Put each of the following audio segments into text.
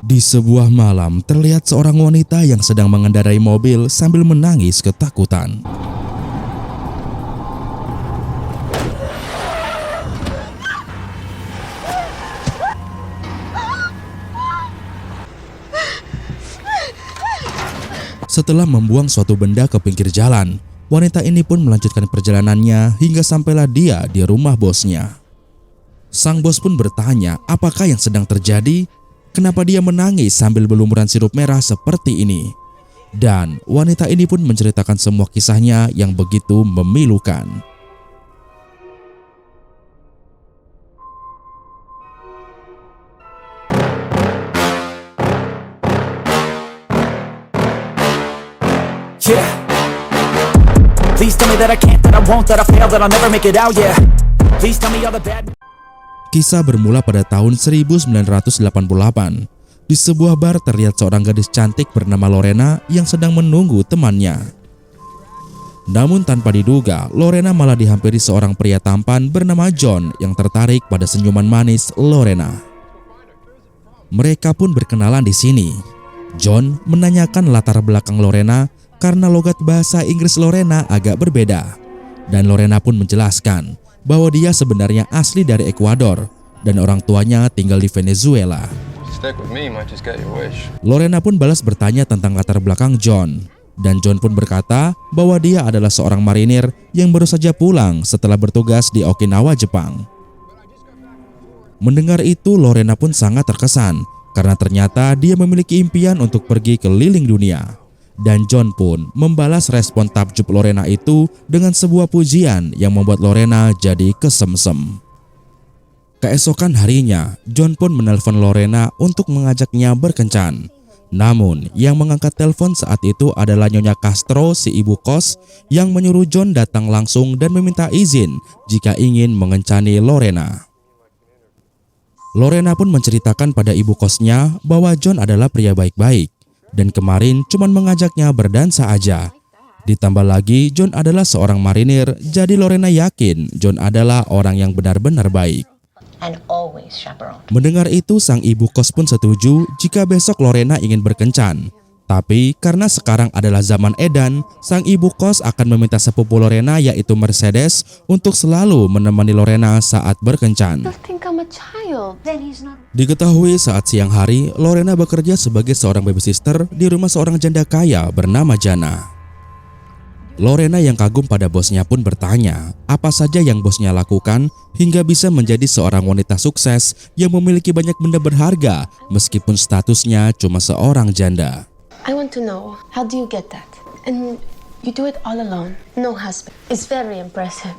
Di sebuah malam, terlihat seorang wanita yang sedang mengendarai mobil sambil menangis ketakutan. Setelah membuang suatu benda ke pinggir jalan, wanita ini pun melanjutkan perjalanannya hingga sampailah dia di rumah bosnya. Sang bos pun bertanya apakah yang sedang terjadi, kenapa dia menangis sambil berlumuran sirup merah seperti ini. Dan wanita ini pun menceritakan semua kisahnya yang begitu memilukan. Yeah. Please tell me that I can't, that I won't, that I fail, that I'll never make it out, yeah. Please tell me all the bad. Kisah bermula pada tahun 1988. Di sebuah bar terlihat seorang gadis cantik bernama Lorena yang sedang menunggu temannya. Namun tanpa diduga, Lorena malah dihampiri seorang pria tampan bernama John yang tertarik pada senyuman manis Lorena. Mereka pun berkenalan di sini. John menanyakan latar belakang Lorena karena logat bahasa Inggris Lorena agak berbeda. Dan Lorena pun menjelaskan bahwa dia sebenarnya asli dari Ekuador dan orang tuanya tinggal di Venezuela. Lorena pun balas bertanya tentang latar belakang John. Dan John pun berkata bahwa dia adalah seorang marinir yang baru saja pulang setelah bertugas di Okinawa, Jepang. Mendengar itu, Lorena pun sangat terkesan karena ternyata dia memiliki impian untuk pergi keliling dunia. Dan John pun membalas respon takjub Lorena itu dengan sebuah pujian yang membuat Lorena jadi kesemsem. Keesokan harinya, John pun menelpon Lorena untuk mengajaknya berkencan. Namun, yang mengangkat telepon saat itu adalah Nyonya Castro, si ibu kos, yang menyuruh John datang langsung dan meminta izin jika ingin mengencani Lorena. Lorena pun menceritakan pada ibu kosnya bahwa John adalah pria baik-baik dan kemarin cuman mengajaknya berdansa aja. Ditambah lagi John adalah seorang marinir, jadi Lorena yakin John adalah orang yang benar-benar baik. Mendengar itu, sang ibu kos pun setuju jika besok Lorena ingin berkencan. Tapi karena sekarang adalah zaman edan, sang ibu kos akan meminta sepupu Lorena yaitu Mercedes untuk selalu menemani Lorena saat berkencan. Diketahui saat siang hari, Lorena bekerja sebagai seorang babysitter di rumah seorang janda kaya bernama Jana. Lorena yang kagum pada bosnya pun bertanya apa saja yang bosnya lakukan hingga bisa menjadi seorang wanita sukses yang memiliki banyak benda berharga meskipun statusnya cuma seorang janda. I want to know, how do you get that? And you do it all alone, no husband. It's very impressive.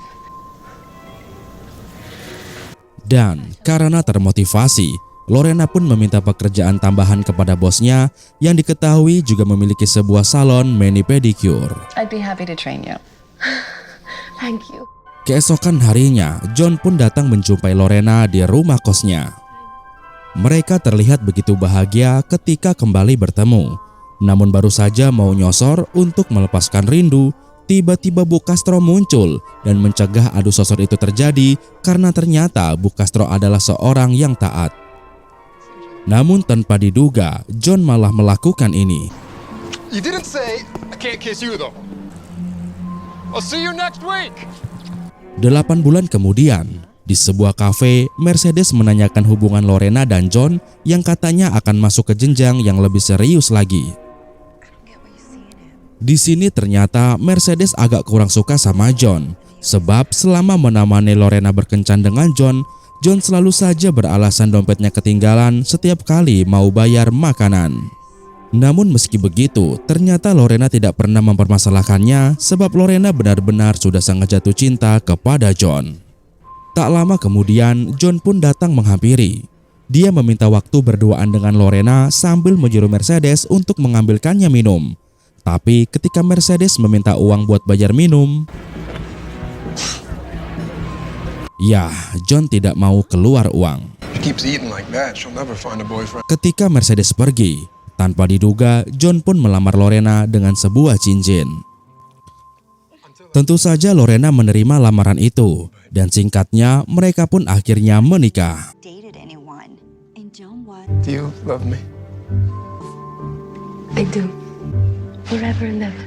Dan karena termotivasi, Lorena pun meminta pekerjaan tambahan kepada bosnya yang diketahui juga memiliki sebuah salon mani pedicure. I'd be happy to train you. Thank you. Keesokan harinya, John pun datang menjumpai Lorena di rumah kosnya. Mereka terlihat begitu bahagia ketika kembali bertemu. Namun baru saja mau nyosor untuk melepaskan rindu, tiba-tiba Bu Castro muncul dan mencegah adu sosor itu terjadi karena ternyata Bu Castro adalah seorang yang taat. Namun tanpa diduga, John malah melakukan ini. You didn't say I can't kiss you though. I'll see you next week. 8 bulan kemudian, di sebuah kafe, Mercedes menanyakan hubungan Lorena dan John yang katanya akan masuk ke jenjang yang lebih serius lagi. Di sini ternyata Mercedes agak kurang suka sama John, sebab selama menemani Lorena berkencan dengan John, John selalu saja beralasan dompetnya ketinggalan setiap kali mau bayar makanan. Namun meski begitu, ternyata Lorena tidak pernah mempermasalahkannya sebab Lorena benar-benar sudah sangat jatuh cinta kepada John. Tak lama kemudian, John pun datang menghampiri. Dia meminta waktu berduaan dengan Lorena sambil menyuruh Mercedes untuk mengambilkannya minum. Tapi ketika Mercedes meminta uang buat bayar minum, ya, John tidak mau keluar uang. Ketika Mercedes pergi, tanpa diduga John pun melamar Lorena dengan sebuah cincin. Tentu saja Lorena menerima lamaran itu, dan singkatnya mereka pun akhirnya menikah. Do you love me? I do. Forever and ever.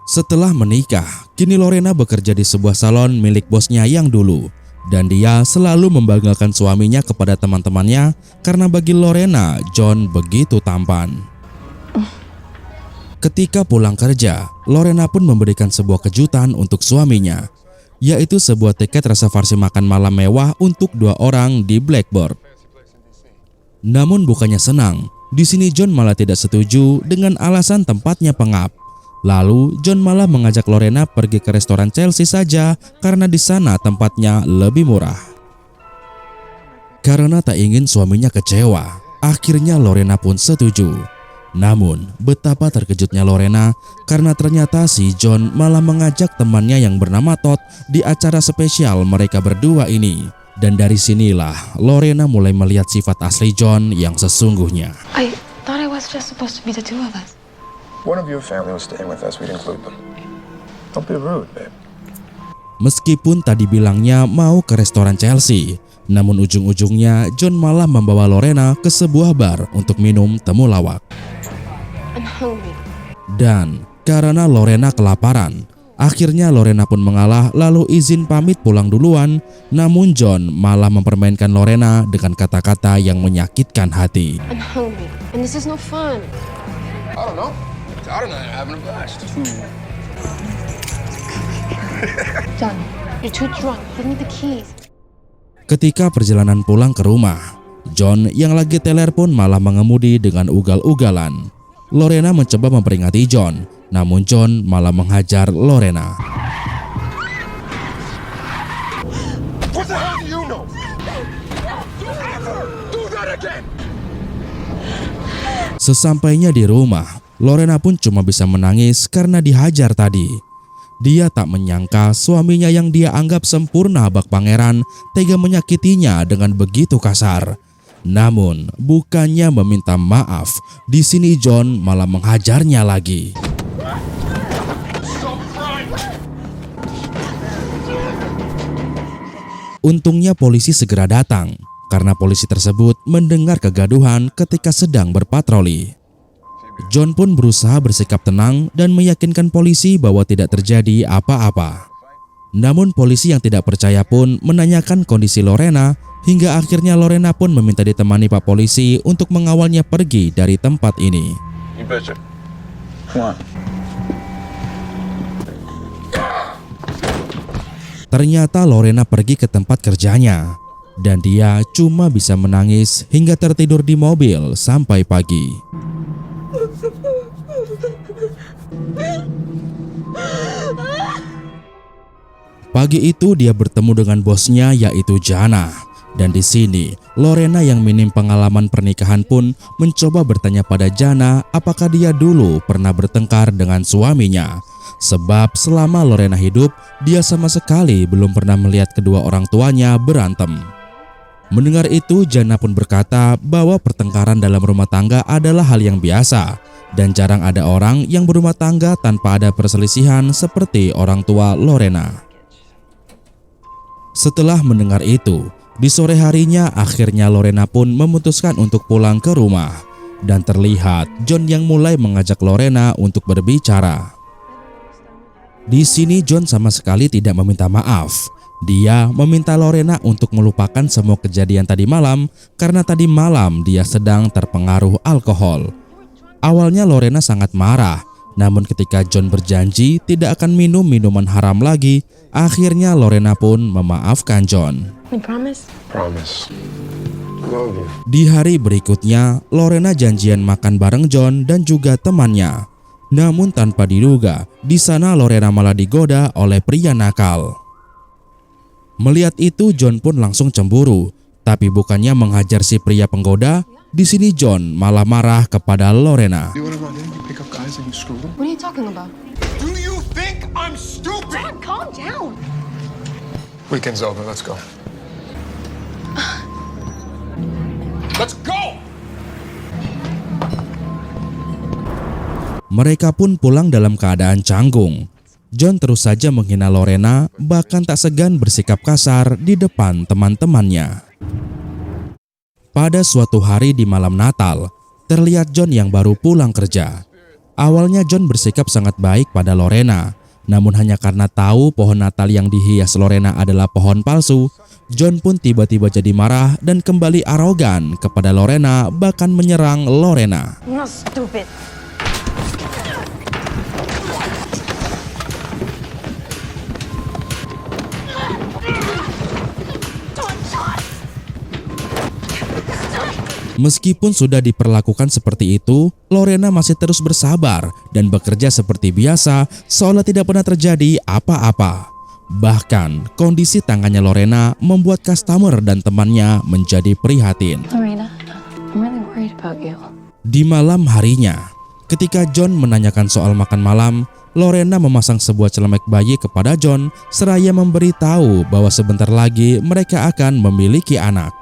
Setelah menikah, kini Lorena bekerja di sebuah salon milik bosnya yang dulu. Dan dia selalu membanggakan suaminya kepada teman-temannya karena bagi Lorena, John begitu tampan. Ketika pulang kerja, Lorena pun memberikan sebuah kejutan untuk suaminya, yaitu sebuah tiket reservasi makan malam mewah untuk 2 orang di Blackbird. Namun bukannya senang, di sini John malah tidak setuju dengan alasan tempatnya pengap. Lalu John malah mengajak Lorena pergi ke restoran Chelsea saja karena di sana tempatnya lebih murah. Karena tak ingin suaminya kecewa, akhirnya Lorena pun setuju. Namun betapa terkejutnya Lorena karena ternyata si John malah mengajak temannya yang bernama Todd di acara spesial mereka berdua ini. Dan dari sinilah Lorena mulai melihat sifat asli John yang sesungguhnya. I thought it was just supposed to be the two of us. One of your family was staying with us. We'd include them. Don't be rude, babe. Meskipun tadi bilangnya mau ke restoran Chelsea, namun ujung-ujungnya John malah membawa Lorena ke sebuah bar untuk minum temulawak. I'm hungry. Dan karena Lorena kelaparan, akhirnya Lorena pun mengalah lalu izin pamit pulang duluan. Namun John malah mempermainkan Lorena dengan kata-kata yang menyakitkan hati. I'm hungry. And this is no fun. I don't know. I don't know. Having a blast. John, you're too drunk. Give me the keys. Ketika perjalanan pulang ke rumah, John yang lagi teler pun malah mengemudi dengan ugal-ugalan. Lorena mencoba memperingati John, namun John malah menghajar Lorena. What the hell do you know? Don't ever do that again! Sesampainya di rumah, Lorena pun cuma bisa menangis karena dihajar tadi. Dia tak menyangka suaminya yang dia anggap sempurna bak pangeran tega menyakitinya dengan begitu kasar. Namun bukannya meminta maaf, di sini John malah menghajarnya lagi. Untungnya polisi segera datang karena polisi tersebut mendengar kegaduhan ketika sedang berpatroli. John pun berusaha bersikap tenang dan meyakinkan polisi bahwa tidak terjadi apa-apa. Namun polisi yang tidak percaya pun menanyakan kondisi Lorena hingga akhirnya Lorena pun meminta ditemani Pak Polisi untuk mengawalnya pergi dari tempat ini. You betcha. Come on. Ternyata Lorena pergi ke tempat kerjanya dan dia cuma bisa menangis hingga tertidur di mobil sampai pagi. Pagi itu dia bertemu dengan bosnya yaitu Jana. Dan di sini Lorena yang minim pengalaman pernikahan pun mencoba bertanya pada Jana apakah dia dulu pernah bertengkar dengan suaminya. Sebab selama Lorena hidup, dia sama sekali belum pernah melihat kedua orang tuanya berantem. Mendengar itu, Jana pun berkata bahwa pertengkaran dalam rumah tangga adalah hal yang biasa dan jarang ada orang yang berumah tangga tanpa ada perselisihan seperti orang tua Lorena. Setelah mendengar itu, di sore harinya akhirnya Lorena pun memutuskan untuk pulang ke rumah dan terlihat John yang mulai mengajak Lorena untuk berbicara. Di sini John sama sekali tidak meminta maaf. Dia meminta Lorena untuk melupakan semua kejadian tadi malam karena tadi malam dia sedang terpengaruh alkohol. Awalnya Lorena sangat marah, namun ketika John berjanji tidak akan minum minuman haram lagi, akhirnya Lorena pun memaafkan John. We promise? Promise. Love you. Di hari berikutnya, Lorena janjian makan bareng John dan juga temannya. Namun tanpa diduga, di sana Lorena malah digoda oleh pria nakal. Melihat itu, John pun langsung cemburu. Tapi bukannya menghajar si pria penggoda, di sini John malah marah kepada Lorena. You wanna run in? You pick up guys and you screw them? What are you talking about? Do you think I'm stupid? John, calm down. Weekend's over. Let's go. Let's go! Mereka pun pulang dalam keadaan canggung. John terus saja menghina Lorena, bahkan tak segan bersikap kasar di depan teman-temannya. Pada suatu hari di malam Natal, terlihat John yang baru pulang kerja. Awalnya John bersikap sangat baik pada Lorena, namun hanya karena tahu pohon Natal yang dihias Lorena adalah pohon palsu, John pun tiba-tiba jadi marah dan kembali arogan kepada Lorena, bahkan menyerang Lorena. You're not stupid. Meskipun sudah diperlakukan seperti itu, Lorena masih terus bersabar dan bekerja seperti biasa seolah tidak pernah terjadi apa-apa. Bahkan, kondisi tangannya Lorena membuat customer dan temannya menjadi prihatin. Lorena, I'm really worried about you. Di malam harinya, ketika John menanyakan soal makan malam, Lorena memasang sebuah celemek bayi kepada John seraya memberitahu bahwa sebentar lagi mereka akan memiliki anak.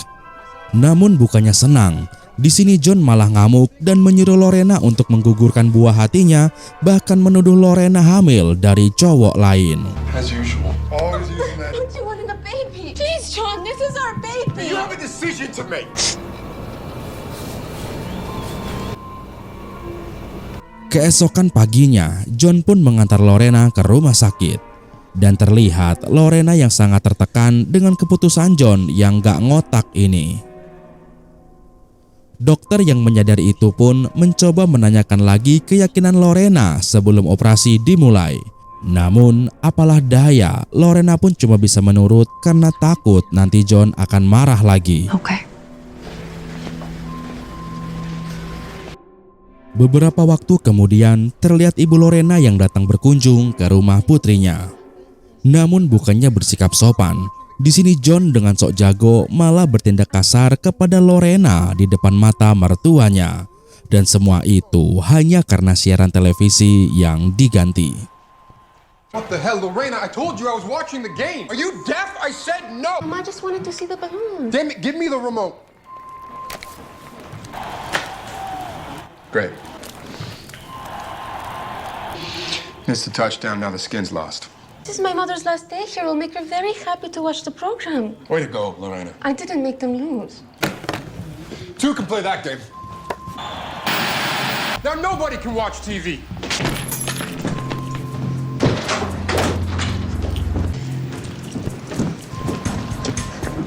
Namun bukannya senang, di sini John malah ngamuk dan menyuruh Lorena untuk menggugurkan buah hatinya, bahkan menuduh Lorena hamil dari cowok lain. As usual. Always using that. Don't you want a baby? Please, John, this is our baby. You have a decision to make. Keesokan paginya, John pun mengantar Lorena ke rumah sakit. Dan terlihat Lorena yang sangat tertekan dengan keputusan John yang gak ngotak ini. Dokter yang menyadari itu pun mencoba menanyakan lagi keyakinan Lorena sebelum operasi dimulai. Namun, apalah daya, Lorena pun cuma bisa menurut karena takut nanti John akan marah lagi. Okay. Beberapa waktu kemudian, terlihat ibu Lorena yang datang berkunjung ke rumah putrinya. Namun bukannya bersikap sopan. Di sini John dengan sok jago malah bertindak kasar kepada Lorena di depan mata mertuanya. Dan semua itu hanya karena siaran televisi yang diganti. What the hell, Lorena? I told you I was watching the game. Are you deaf? I said no. Mom, I just wanted to see the balloon. Damn it, give me the remote. Great. Missed the touchdown, now the skin's lost. This is my mother's last day here. Will make her very happy to watch the program. Way to go, Lorena. I didn't make them lose. Two can play that game. Now nobody can watch TV.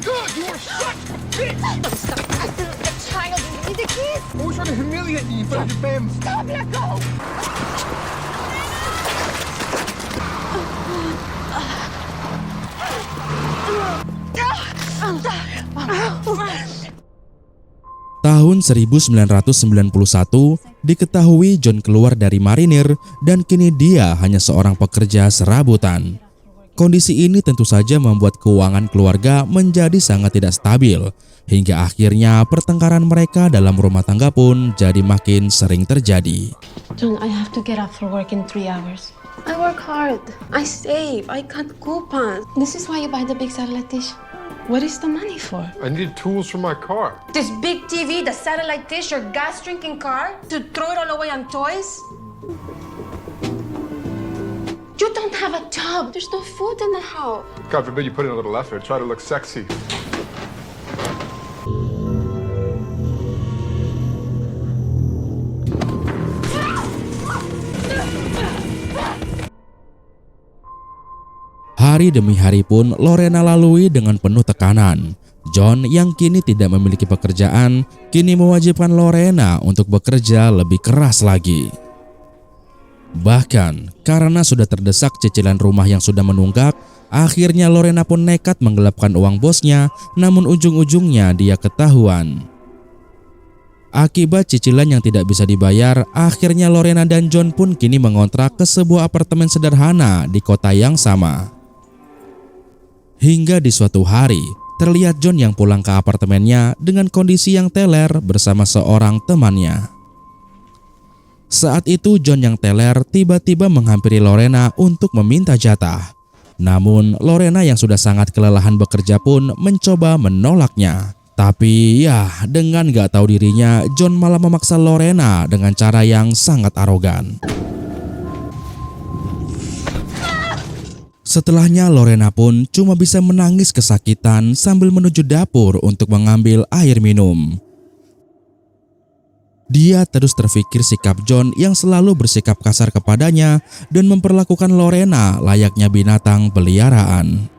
God, you are such a bitch! Stop acting like a child. You need the kiss. I was trying to humiliate you in front of your family. Stop, let go. Tahun 1991 diketahui John keluar dari marinir dan kini dia hanya seorang pekerja serabutan. Kondisi ini tentu saja membuat keuangan keluarga menjadi sangat tidak stabil, hingga akhirnya pertengkaran mereka dalam rumah tangga pun jadi makin sering terjadi. John, I have to get up for work in 3 hours. I work hard. I save. I cut coupons. This is why you buy the big satellite dish. What is the money for? I need tools for my car. This big TV, the satellite dish, your gas-drinking car? To throw it all away on toys? You don't have a job. There's no food in the house. God forbid you put in a little effort. Try to look sexy. Hari demi hari pun Lorena lalui dengan penuh tekanan. John yang kini tidak memiliki pekerjaan, kini mewajibkan Lorena untuk bekerja lebih keras lagi. Bahkan karena sudah terdesak cicilan rumah yang sudah menunggak, akhirnya Lorena pun nekat menggelapkan uang bosnya, namun ujung-ujungnya dia ketahuan. Akibat cicilan yang tidak bisa dibayar, akhirnya Lorena dan John pun kini mengontrak ke sebuah apartemen sederhana di kota yang sama. Hingga di suatu hari, terlihat John yang pulang ke apartemennya dengan kondisi yang teler bersama seorang temannya. Saat itu John yang teler tiba-tiba menghampiri Lorena untuk meminta jatah. Namun Lorena yang sudah sangat kelelahan bekerja pun mencoba menolaknya. Tapi ya, dengan gak tahu dirinya, John malah memaksa Lorena dengan cara yang sangat arogan. Setelahnya Lorena pun cuma bisa menangis kesakitan sambil menuju dapur untuk mengambil air minum. Dia terus terfikir sikap John yang selalu bersikap kasar kepadanya dan memperlakukan Lorena layaknya binatang peliharaan.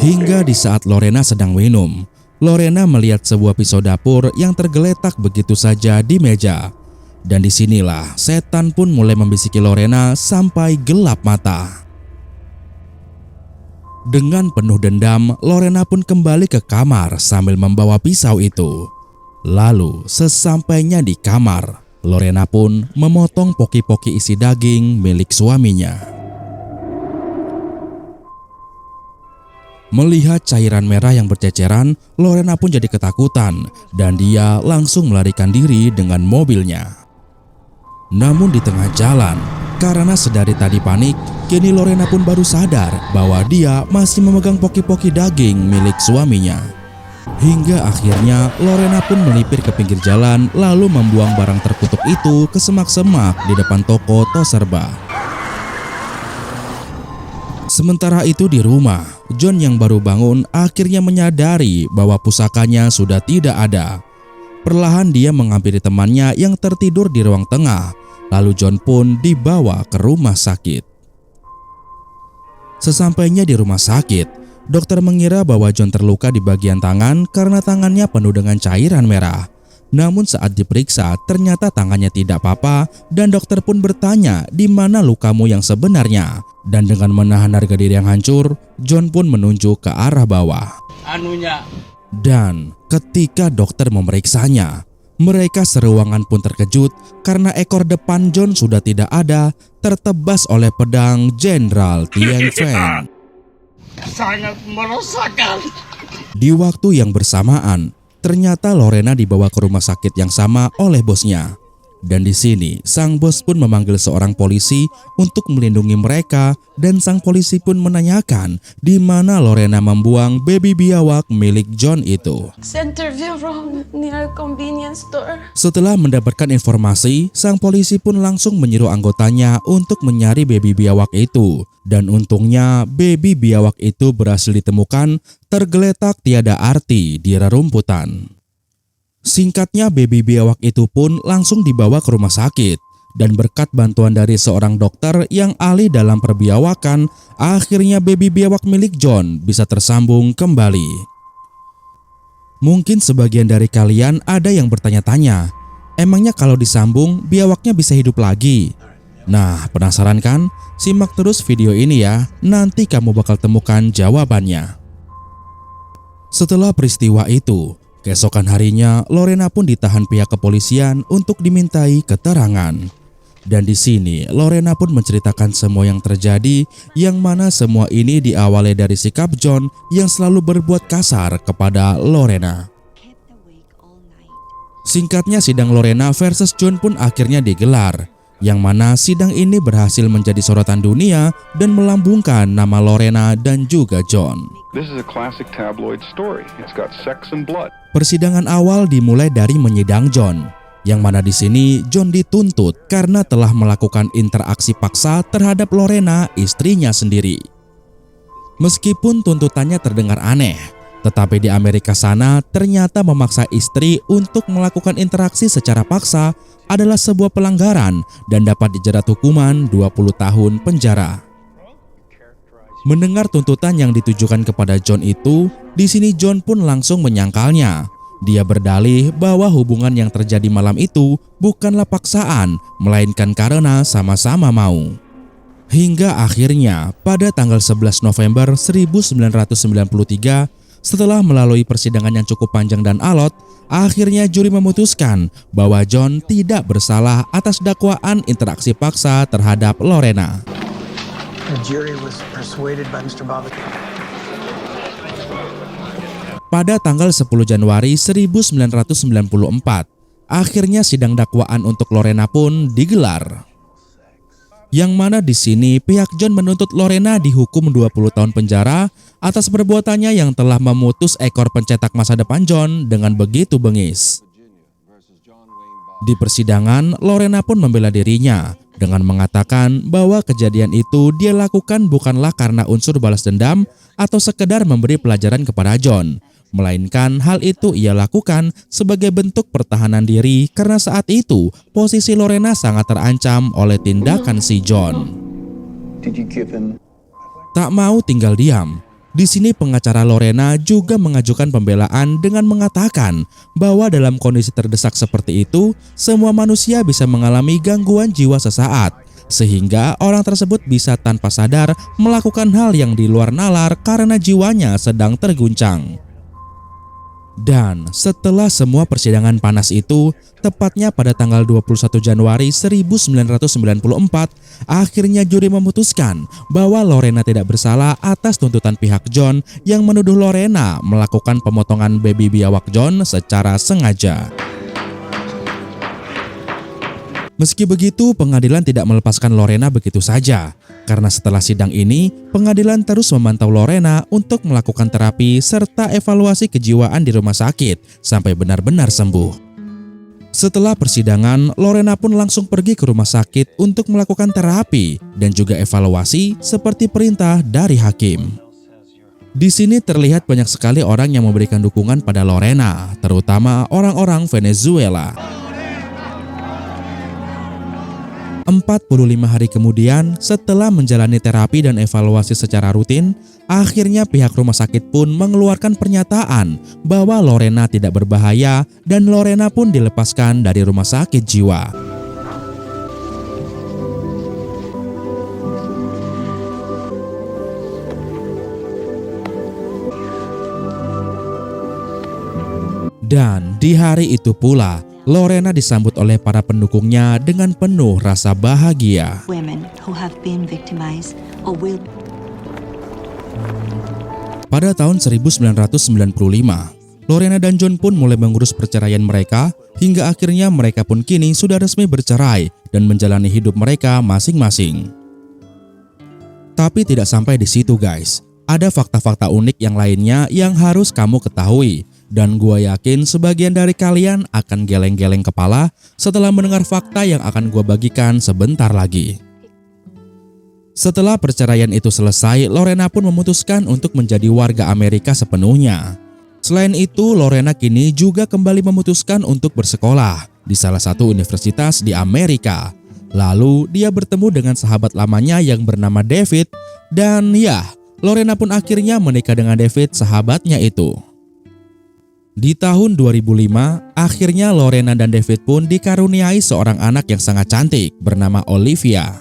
Hingga di saat Lorena sedang minum, Lorena melihat sebuah pisau dapur yang tergeletak begitu saja di meja. Dan disinilah setan pun mulai membisiki Lorena sampai gelap mata. Dengan penuh dendam, Lorena pun kembali ke kamar sambil membawa pisau itu. Lalu sesampainya di kamar, Lorena pun memotong poki-poki isi daging milik suaminya. Melihat cairan merah yang berceceran, Lorena pun jadi ketakutan dan dia langsung melarikan diri dengan mobilnya. Namun di tengah jalan, karena sedari tadi panik, kini Lorena pun baru sadar bahwa dia masih memegang poki-poki daging milik suaminya. Hingga akhirnya Lorena pun melipir ke pinggir jalan lalu membuang barang terkutuk itu ke semak-semak di depan toko Toserba. Sementara itu di rumah, John yang baru bangun akhirnya menyadari bahwa pusakanya sudah tidak ada. Perlahan dia menghampiri temannya yang tertidur di ruang tengah. Lalu John pun dibawa ke rumah sakit. Sesampainya di rumah sakit, dokter mengira bahwa John terluka di bagian tangan karena tangannya penuh dengan cairan merah. Namun saat diperiksa ternyata tangannya tidak apa-apa dan dokter pun bertanya di mana lukamu yang sebenarnya. Dan dengan menahan harga diri yang hancur, John pun menunjuk ke arah bawah. Dan ketika dokter memeriksanya, mereka seruangan pun terkejut karena ekor depan John sudah tidak ada, tertebas oleh pedang Jenderal Tieng Feng. Sangat meresahkan. Di waktu yang bersamaan, ternyata Lorena dibawa ke rumah sakit yang sama oleh bosnya. Dan di sini, sang bos pun memanggil seorang polisi untuk melindungi mereka dan sang polisi pun menanyakan di mana Lorena membuang baby biawak milik John itu. Centerville Road, near convenience store. Setelah mendapatkan informasi, sang polisi pun langsung menyuruh anggotanya untuk mencari baby biawak itu. Dan untungnya baby biawak itu berhasil ditemukan tergeletak tiada arti di rerumputan. Singkatnya baby biawak itu pun langsung dibawa ke rumah sakit. Dan berkat bantuan dari seorang dokter yang ahli dalam perbiawakan, akhirnya baby biawak milik John bisa tersambung kembali. Mungkin sebagian dari kalian ada yang bertanya-tanya, emangnya kalau disambung biawaknya bisa hidup lagi? Nah, penasaran kan? Simak terus video ini ya, nanti kamu bakal temukan jawabannya. Setelah peristiwa itu, keesokan harinya Lorena pun ditahan pihak kepolisian untuk dimintai keterangan. Dan di sini Lorena pun menceritakan semua yang terjadi, yang mana semua ini diawali dari sikap John yang selalu berbuat kasar kepada Lorena. Singkatnya sidang Lorena versus John pun akhirnya digelar, yang mana sidang ini berhasil menjadi sorotan dunia dan melambungkan nama Lorena dan juga John. This is a classic tabloid story. It's got sex and blood. Persidangan awal dimulai dari menyidang John, yang mana di sini John dituntut karena telah melakukan interaksi paksa terhadap Lorena, istrinya sendiri. Meskipun tuntutannya terdengar aneh, tetapi di Amerika sana ternyata memaksa istri untuk melakukan interaksi secara paksa adalah sebuah pelanggaran dan dapat dijerat hukuman 20 tahun penjara. Mendengar tuntutan yang ditujukan kepada John itu, di sini John pun langsung menyangkalnya. Dia berdalih bahwa hubungan yang terjadi malam itu bukanlah paksaan, melainkan karena sama-sama mau. Hingga akhirnya pada tanggal 11 November 1993, setelah melalui persidangan yang cukup panjang dan alot, akhirnya juri memutuskan bahwa John tidak bersalah atas dakwaan interaksi paksa terhadap Lorena. The jury was persuaded by Mr. Bobbitt. Pada tanggal 10 Januari 1994, akhirnya sidang dakwaan untuk Lorena pun digelar. Yang mana di sini pihak John menuntut Lorena dihukum 20 tahun penjara atas perbuatannya yang telah memutus ekor pencetak masa depan John dengan begitu bengis. Di persidangan, Lorena pun membela dirinya dengan mengatakan bahwa kejadian itu dia lakukan bukanlah karena unsur balas dendam atau sekedar memberi pelajaran kepada John, melainkan hal itu ia lakukan sebagai bentuk pertahanan diri karena saat itu posisi Lorena sangat terancam oleh tindakan si John. Tak mau tinggal diam. Di sini pengacara Lorena juga mengajukan pembelaan dengan mengatakan bahwa dalam kondisi terdesak seperti itu, semua manusia bisa mengalami gangguan jiwa sesaat, sehingga orang tersebut bisa tanpa sadar melakukan hal yang di luar nalar karena jiwanya sedang terguncang. Dan setelah semua persidangan panas itu, tepatnya pada tanggal 21 Januari 1994, akhirnya juri memutuskan bahwa Lorena tidak bersalah atas tuntutan pihak John yang menuduh Lorena melakukan pemotongan baby biawak John secara sengaja. Meski begitu, pengadilan tidak melepaskan Lorena begitu saja. Karena setelah sidang ini, pengadilan terus memantau Lorena untuk melakukan terapi serta evaluasi kejiwaan di rumah sakit sampai benar-benar sembuh. Setelah persidangan, Lorena pun langsung pergi ke rumah sakit untuk melakukan terapi dan juga evaluasi seperti perintah dari hakim. Di sini terlihat banyak sekali orang yang memberikan dukungan pada Lorena, terutama orang-orang Venezuela. 45 hari kemudian, setelah menjalani terapi dan evaluasi secara rutin, akhirnya pihak rumah sakit pun mengeluarkan pernyataan bahwa Lorena tidak berbahaya dan Lorena pun dilepaskan dari rumah sakit jiwa. Dan di hari itu pula, Lorena disambut oleh para pendukungnya dengan penuh rasa bahagia. Pada tahun 1995, Lorena dan John pun mulai mengurus perceraian mereka hingga akhirnya mereka pun kini sudah resmi bercerai dan menjalani hidup mereka masing-masing. Tapi tidak sampai di situ guys, ada fakta-fakta unik yang lainnya yang harus kamu ketahui. Dan gua yakin sebagian dari kalian akan geleng-geleng kepala setelah mendengar fakta yang akan gua bagikan sebentar lagi. Setelah perceraian itu selesai, Lorena pun memutuskan untuk menjadi warga Amerika sepenuhnya. Selain itu, Lorena kini juga kembali memutuskan untuk bersekolah di salah satu universitas di Amerika. Lalu dia bertemu dengan sahabat lamanya yang bernama David, dan ya, Lorena pun akhirnya menikah dengan David, sahabatnya itu. Di tahun 2005, akhirnya Lorena dan David pun dikaruniai seorang anak yang sangat cantik bernama Olivia.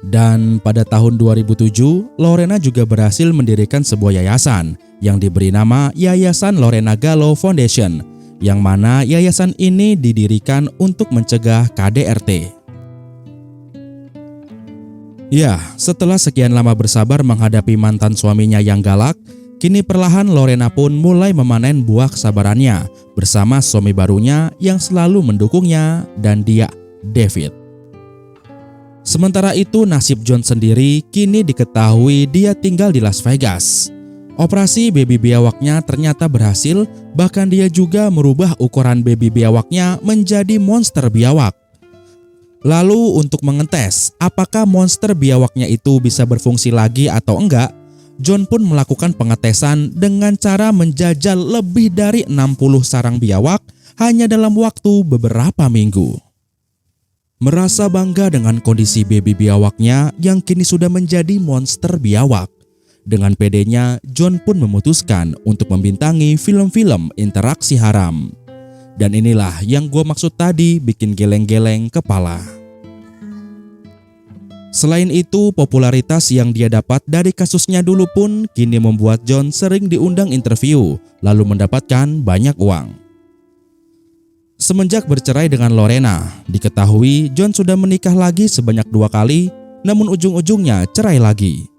Dan pada tahun 2007, Lorena juga berhasil mendirikan sebuah yayasan yang diberi nama Yayasan Lorena Gallo Foundation, yang mana yayasan ini didirikan untuk mencegah KDRT. Ya, setelah sekian lama bersabar menghadapi mantan suaminya yang galak, kini perlahan Lorena pun mulai memanen buah kesabarannya bersama suami barunya yang selalu mendukungnya dan dia, David. Sementara itu nasib John sendiri kini diketahui dia tinggal di Las Vegas. Operasi baby biawaknya ternyata berhasil, bahkan dia juga merubah ukuran baby biawaknya menjadi monster biawak. Lalu untuk mengetes apakah monster biawaknya itu bisa berfungsi lagi atau enggak, John pun melakukan pengetesan dengan cara menjajal lebih dari 60 sarang biawak hanya dalam waktu beberapa minggu. Merasa bangga dengan kondisi baby biawaknya yang kini sudah menjadi monster biawak, dengan pedenya John pun memutuskan untuk membintangi film-film interaksi haram. Dan inilah yang gue maksud tadi bikin geleng-geleng kepala. Selain itu, popularitas yang dia dapat dari kasusnya dulu pun kini membuat John sering diundang interview, lalu mendapatkan banyak uang. Semenjak bercerai dengan Lorena, diketahui John sudah menikah lagi sebanyak 2 kali, namun ujung-ujungnya cerai lagi.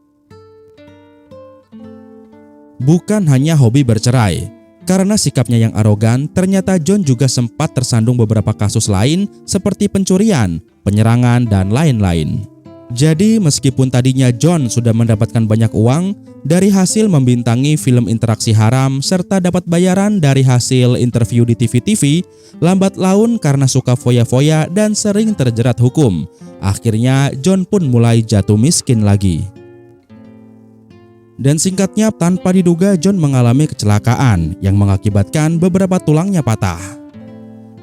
Bukan hanya hobi bercerai, karena sikapnya yang arogan, ternyata John juga sempat tersandung beberapa kasus lain seperti pencurian, penyerangan, dan lain-lain. Jadi meskipun tadinya John sudah mendapatkan banyak uang dari hasil membintangi film interaksi haram serta dapat bayaran dari hasil interview di TV-TV, lambat laun karena suka foya-foya dan sering terjerat hukum. Akhirnya John pun mulai jatuh miskin lagi. Dan singkatnya, tanpa diduga John mengalami kecelakaan yang mengakibatkan beberapa tulangnya patah.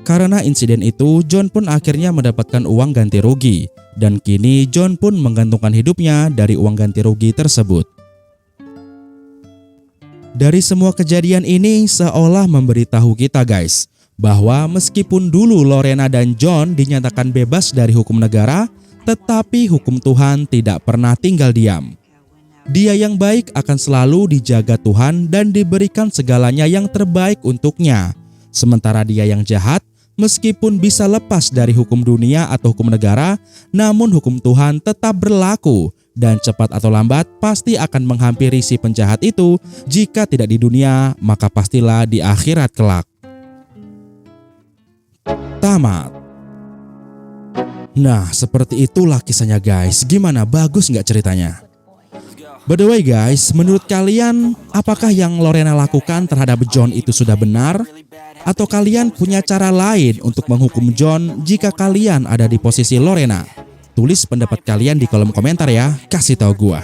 Karena insiden itu, John pun akhirnya mendapatkan uang ganti rugi. Dan kini John pun menggantungkan hidupnya dari uang ganti rugi tersebut. Dari semua kejadian ini seolah memberitahu kita guys, bahwa meskipun dulu Lorena dan John dinyatakan bebas dari hukum negara, tetapi hukum Tuhan tidak pernah tinggal diam. Dia yang baik akan selalu dijaga Tuhan dan diberikan segalanya yang terbaik untuknya. Sementara dia yang jahat, meskipun bisa lepas dari hukum dunia atau hukum negara, namun hukum Tuhan tetap berlaku dan cepat atau lambat pasti akan menghampiri si penjahat itu. Jika tidak di dunia, maka pastilah di akhirat kelak. Tamat. Nah, seperti itulah kisahnya guys. Gimana, bagus nggak ceritanya? By the way guys, menurut kalian apakah yang Lorena lakukan terhadap John itu sudah benar? Atau kalian punya cara lain untuk menghukum John jika kalian ada di posisi Lorena? Tulis pendapat kalian di kolom komentar ya, kasih tahu gua.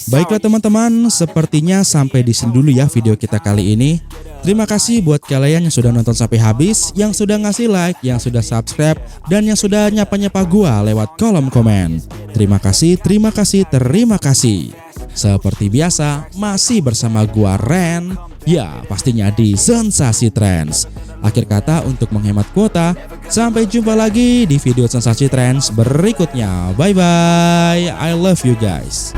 Baiklah teman-teman, sepertinya sampai di sini dulu ya video kita kali ini. Terima kasih buat kalian yang sudah nonton sampai habis, yang sudah ngasih like, yang sudah subscribe, dan yang sudah nyapa-nyapa gua lewat kolom komen. Terima kasih, terima kasih, terima kasih. Seperti biasa, masih bersama gua Ren. Ya, pastinya di Sensasi Trends. Akhir kata untuk menghemat kuota, sampai jumpa lagi di video Sensasi Trends berikutnya. Bye-bye, I love you guys.